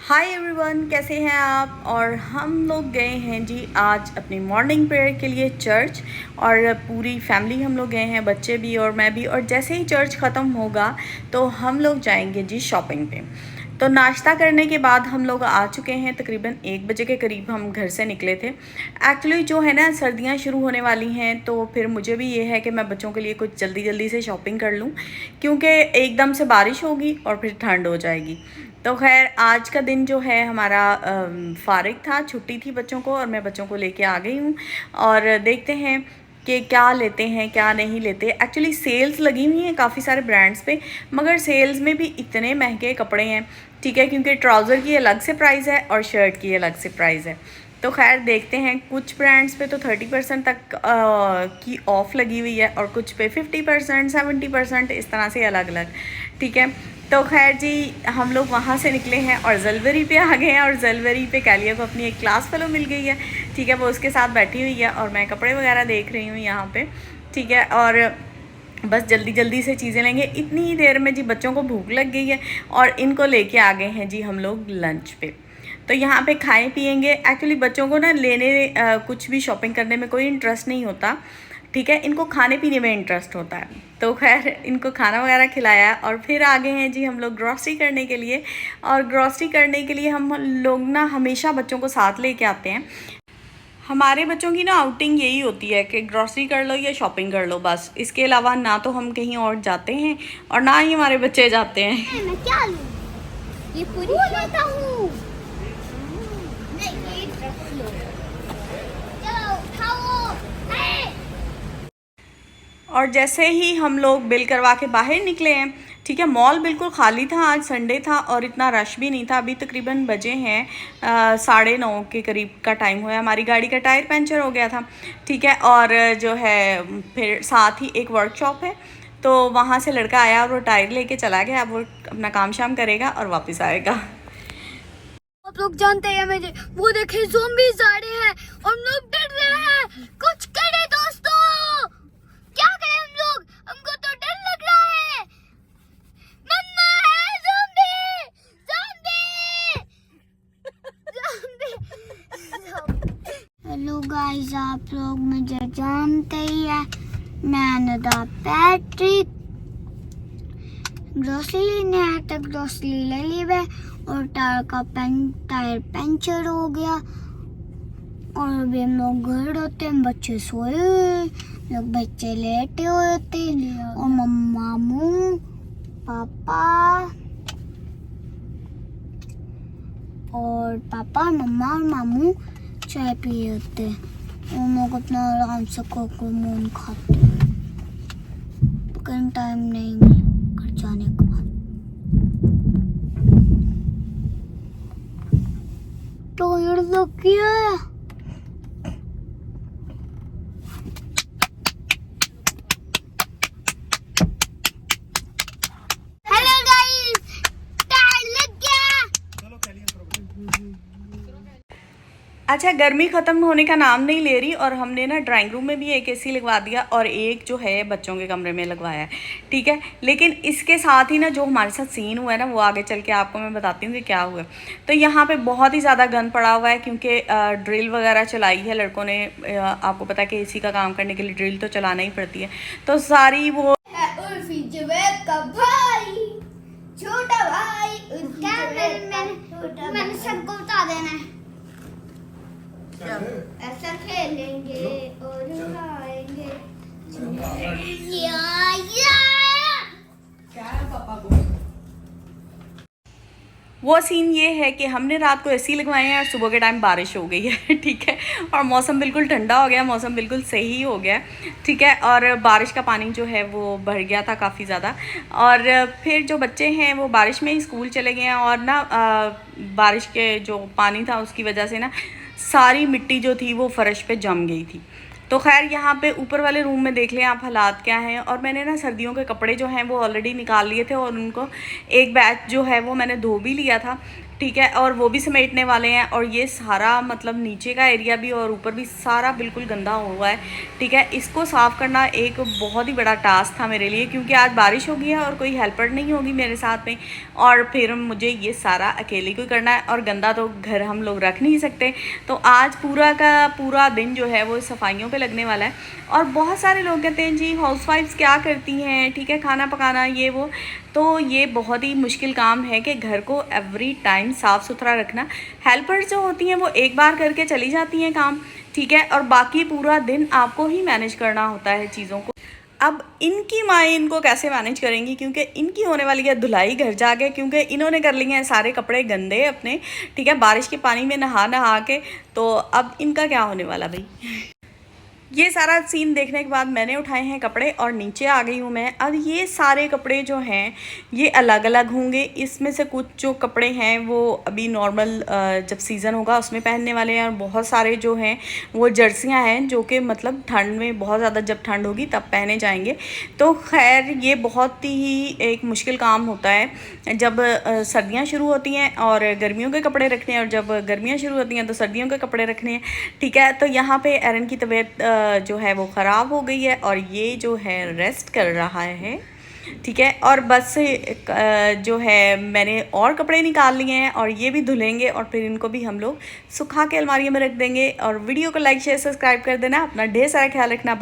Hi everyone, कैसे हैं आप। और हम लोग गए हैं जी आज अपनी मॉर्निंग प्रेयर के लिए चर्च। और पूरी फैमिली हम लोग गए हैं, बच्चे भी और मैं भी। और जैसे ही चर्च ख़त्म होगा तो हम लोग जाएंगे जी शॉपिंग पे। तो नाश्ता करने के बाद हम लोग आ चुके हैं, तकरीबन 1 बजे के करीब हम घर से निकले थे। एक्चुअली जो है ना, सर्दियां शुरू होने वाली हैं तो फिर मुझे भी ये है कि मैं बच्चों के लिए कुछ जल्दी जल्दी से शॉपिंग कर लूँ, क्योंकि एकदम से बारिश होगी और फिर ठंड हो जाएगी। तो खैर आज का दिन जो है हमारा फारिग था, छुट्टी थी बच्चों को, और मैं बच्चों को लेके आ गई हूँ। और देखते हैं कि क्या लेते हैं क्या नहीं लेते। एक्चुअली सेल्स लगी हुई हैं काफ़ी सारे ब्रांड्स पे, मगर सेल्स में भी इतने महंगे कपड़े हैं, ठीक है, क्योंकि ट्राउज़र की अलग से प्राइस है और शर्ट की अलग से प्राइस है। तो खैर देखते हैं, कुछ ब्रांड्स पे तो 30% तक की ऑफ़ लगी हुई है और कुछ पे 50%, 70%, इस तरह से अलग अलग, ठीक है। तो खैर जी हम लोग वहाँ से निकले हैं और जलवरी पे आ गए हैं। और जलवरी पे कैलिया को अपनी एक क्लास फेलो मिल गई है, ठीक है, वो उसके साथ बैठी हुई है और मैं कपड़े वगैरह देख रही हूँ यहाँ पे, ठीक है। और बस जल्दी जल्दी से चीज़ें लेंगे। इतनी ही देर में जी बच्चों को भूख लग गई है और इनको लेके आ गए हैं जी हम लोग लंच पे। तो यहाँ पे खाएं पियेंगे। एक्चुअली बच्चों को ना लेने कुछ भी शॉपिंग करने में कोई इंटरेस्ट नहीं होता, ठीक है, इनको खाने पीने में इंटरेस्ट होता है। तो खैर इनको खाना वगैरह खिलाया और फिर आ गए हैं जी हम लोग ग्रॉसरी करने के लिए। और ग्रॉसरी करने के लिए हम लोग ना हमेशा बच्चों को साथ लेके आते हैं। हमारे बच्चों की ना आउटिंग यही होती है कि ग्रॉसरी कर लो या शॉपिंग कर लो, बस। इसके अलावा ना तो हम कहीं और जाते हैं और ना ही हमारे बच्चे जाते हैं। मैं क्या लूं? ये पूरी लेता हूँ। नहीं, ये लो। चलो खाओ। और जैसे ही हम लोग बिल करवा के बाहर निकले हैं, ठीक है, मॉल बिल्कुल खाली था, आज संडे था और इतना रश भी नहीं था। अभी तकरीबन बजे हैं 9:30 के करीब का टाइम हुआ है। हमारी गाड़ी का टायर पंचर हो गया था, ठीक है। और जो है फिर साथ ही एक वर्कशॉप है, तो वहाँ से लड़का आया और वो टायर लेके चला गया। अब वो अपना काम शाम करेगा और वापस आएगा। आप लोग जानते हैं मुझे, वो देखे ज़ॉम्बीज़ आ रहे हैं और हम लोग डर रहे हैं। कुछ करें दोस्तों, क्या करें हम लोग? हमको तो डर लग रहा है। मम्मा है zombie, zombie, zombie. Hello guys, आप लोग मुझे जानते ही हैं, मैं अनदा पैट्रिक। ग्रोसरी लेने आया था, ग्रोसरी ले ली है और टायर पंचर हो गया। और अभी हम लोग घर होते हैं, बच्चे सोए हुए, लोग बच्चे लेटे हुए थे और मामू पापा मम्मा और मामू चाय पिए होते। उन लोग अपना आराम से कोको मून खाते, कहीं टाइम नहीं घर जाने का। तो ये लोग क्या है? हेलो गाइस, टायर लग गया। अच्छा, गर्मी ख़त्म होने का नाम नहीं ले रही और हमने ना ड्राइंग रूम में भी एक एसी लगवा दिया और एक जो है बच्चों के कमरे में लगवाया है, ठीक है। लेकिन इसके साथ ही ना जो हमारे साथ सीन हुआ है ना, वो आगे चल के आपको मैं बताती हूँ कि क्या हुआ। तो यहाँ पे बहुत ही ज़्यादा गंद पड़ा हुआ है, क्योंकि ड्रिल वगैरह चलाई है लड़कों ने। आपको पता है कि एसी का काम करने के लिए ड्रिल तो चलाना ही पड़ती है। तो सारी वो का भाई, छोटा भाई, मैंने सबको बता देना है। ऐसा खेलेंगे और उड़ाएंगे। वो सीन ये है कि हमने रात को एसी लगवाए हैं और सुबह के टाइम बारिश हो गई है, ठीक है। और मौसम बिल्कुल ठंडा हो गया, मौसम बिल्कुल सही हो गया, ठीक है। और बारिश का पानी जो है वो भर गया था काफ़ी ज़्यादा। और फिर जो बच्चे हैं वो बारिश में ही स्कूल चले गए हैं। और ना बारिश के जो पानी था उसकी वजह से ना सारी मिट्टी जो थी वो फर्श पे जम गई थी। तो खैर यहाँ पे ऊपर वाले रूम में देख लें आप हालात क्या हैं। और मैंने ना सर्दियों के कपड़े जो हैं वो ऑलरेडी निकाल लिए थे और उनको एक बैच जो है वो मैंने धो भी लिया था, ठीक है, और वो भी समेटने वाले हैं। और ये सारा मतलब नीचे का एरिया भी और ऊपर भी सारा बिल्कुल गंदा हुआ है। ठीक है, इसको साफ़ करना एक बहुत ही बड़ा टास्क था मेरे लिए, क्योंकि आज बारिश हो गई है और कोई हेल्पर नहीं होगी मेरे साथ में, और फिर मुझे ये सारा अकेले को करना है, और गंदा तो घर हम लोग रख नहीं सकते। तो आज पूरा का पूरा दिन जो है वो सफाइयों पे लगने वाला है। और बहुत सारे लोग कहते हैं जी हाउसवाइफ्स क्या करती हैं, ठीक है, खाना पकाना ये वो, तो ये बहुत ही मुश्किल काम है कि घर को एवरी टाइम साफ़ सुथरा रखना। हेल्पर्स जो होती हैं वो एक बार करके चली जाती हैं काम, ठीक है, और बाकी पूरा दिन आपको ही मैनेज करना होता है चीज़ों को। अब इनकी माएँ इनको कैसे मैनेज करेंगी, क्योंकि इनकी होने वाली है धुलाई घर जाके, क्योंकि इन्होंने कर लिए हैं सारे कपड़े गंदे अपने, ठीक है, बारिश के पानी में नहा नहा के। तो अब इनका क्या होने वाला भाई। ये सारा सीन देखने के बाद मैंने उठाए हैं कपड़े और नीचे आ गई हूँ मैं। अब ये सारे कपड़े जो हैं ये अलग अलग होंगे। इसमें से कुछ जो कपड़े हैं वो अभी नॉर्मल जब सीज़न होगा उसमें पहनने वाले हैं, और बहुत सारे जो हैं वो जर्सियाँ हैं जो कि मतलब ठंड में बहुत ज़्यादा जब ठंड होगी तब पहने जाएंगे। तो खैर ये बहुत ही एक मुश्किल काम होता है जब सर्दियाँ शुरू होती हैं और गर्मियों के कपड़े रखने हैं, और जब गर्मियाँ शुरू होती हैं तो सर्दियों के कपड़े रखने हैं। ठीक है, तो यहाँ पे एरन की तबीयत जो है वो ख़राब हो गई है और ये जो है रेस्ट कर रहा है। ठीक है, और बस जो है मैंने और कपड़े निकाल लिए हैं और ये भी धुलेंगे और फिर इनको भी हम लोग सुखा के अलमारी में रख देंगे। और वीडियो को लाइक शेयर सब्सक्राइब कर देना। अपना ढेर सारा ख्याल रखना।